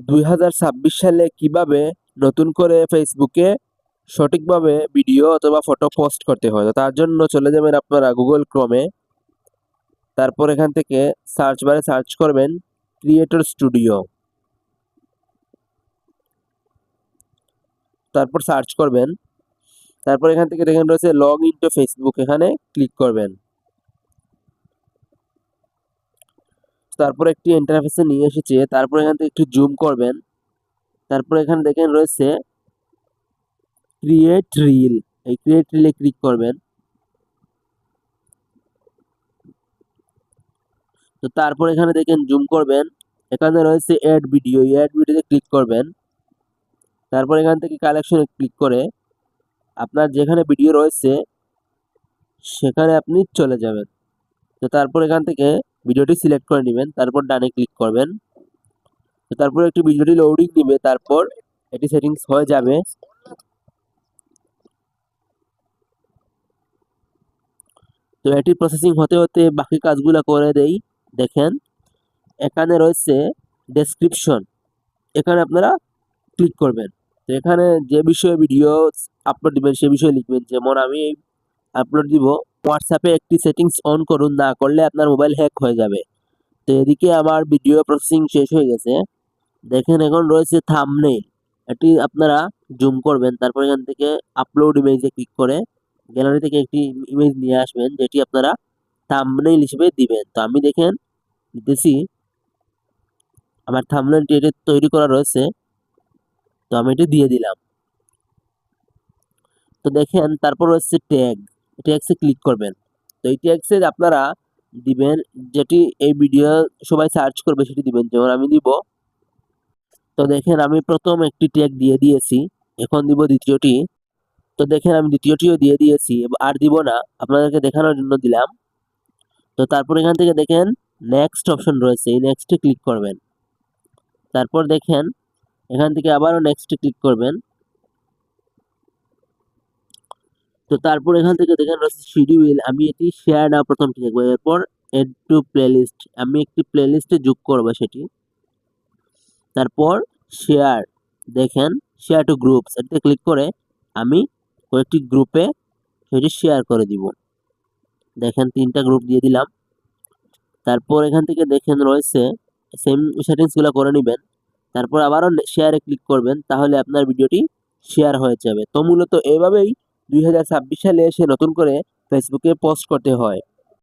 2026 সালে কিভাবে নতুন করে ফেসবুকে সঠিকভাবে ভিডিও অথবা ফটো পোস্ট করতে হয়। তো তার জন্য চলে যাবেন আপনারা গুগল ক্রোমে। তারপর এখান থেকে সার্চ বারে সার্চ করবেন ক্রিয়েটর স্টুডিও। তারপর সার্চ করবেন। তারপর এখান থেকে দেখেন রয়েছে লগ ইন টু ফেসবুক, এখানে ক্লিক করবেন। তারপর একটি ইন্টারফেসে নিয়ে এসেছে। তারপর এখান থেকে একটু জুম করবেন। তারপর এখানে দেখেন রয়েছে ক্রিয়েট রিল, এই ক্রিয়েট রিলে ক্লিক করবেন। তো তারপর এখানে দেখেন জুম করবেন, এখানে রয়েছে অ্যাড ভিডিও, অ্যাড ভিডিওতে ক্লিক করবেন। তারপর এখান থেকে কালেকশনে ক্লিক করে আপনার যেখানে ভিডিও রয়েছে সেখানে আপনি চলে যাবেন। তো তারপর এখান থেকে ভিডিওটি সিলেক্ট করে নেবেন, তারপর ডানে ক্লিক করবেন। তো তারপর একটি ভিডিওটি লোডিং নেবে, তারপর এটি সেটিংস হয়ে যাবে। তো এটি প্রসেসিং হতে হতে বাকি কাজগুলো করে দেই। দেখেন এখানে রয়েছে ডেসক্রিপশন, এখানে আপনারা ক্লিক করবেন। তো এখানে যে বিষয়ে ভিডিও আপলোড দিবেন সে বিষয়ে লিখবেন। যেমন আমি আপলোড দিব হোয়াটসঅ্যাপে একটি সেটিংস অন করুন, না করলে আপনার মোবাইল হ্যাক হয়ে যাবে। তো এদিকে আমার ভিডিও প্রসেসিং শেষ হয়ে গেছে। দেখেন এখন রয়েছে থাম্বনেইল, এটি আপনারা জুম করবেন। তারপর এখান থেকে আপলোড ইমেজে ক্লিক করে গ্যালারি থেকে একটি ইমেজ নিয়ে আসবেন, যেটি আপনারা থাম্বনেইল হিসেবে দিবেন। তো আমি দেখেন দিতেছি, আমার থাম্বনেইলটি এটি তৈরি করা রয়েছে। তো আমি এটি দিয়ে দিলাম। তো দেখেন তারপর রয়েছে ট্যাগ, ট্যাগসে ক্লিক করবেন। তো এই ট্যাগসে আপনারা দিবেন যেটি এই ভিডিও সবাই সার্চ করবে সেটি দিবেন। যেমন আমি দিব, তো দেখেন আমি প্রথম একটি ট্যাগ দিয়ে দিয়েছি, এখন দিব দ্বিতীয়টি। তো দেখেন আমি দ্বিতীয়টিও দিয়ে দিয়েছি, আর দিব না, আপনাদেরকে দেখানোর জন্য দিলাম। তো তারপর এখান থেকে দেখেন নেক্সট অপশন রয়েছে, এই নেক্সটে ক্লিক করবেন। তারপর দেখেন এখান থেকে আবারও নেক্সটে ক্লিক করবেন। তো তারপর এখান থেকে দেখেন রয়েছে শিডিউল, আমি এটি শেয়ার নাও প্রথমটি দেখবো। এরপর এড টু প্লেলিস্ট, আমি একটি প্লেলিস্টে যোগ করবো সেটি। তারপর শেয়ার, দেখেন শেয়ার টু গ্রুপস, এটিতে ক্লিক করে আমি কয়েকটি গ্রুপে সেটি শেয়ার করে দিব। দেখেন 3টা গ্রুপ দিয়ে দিলাম। তারপর এখান থেকে দেখেন রয়েছে সেম সেটিংসগুলো করে নেবেন। তারপর আবারও শেয়ারে ক্লিক করবেন, তাহলে আপনার ভিডিওটি শেয়ার হয়ে যাবে। তো মূলত এভাবেই 2026 সালে এসে নতুন করে ফেসবুকে পোস্ট করতে হয়।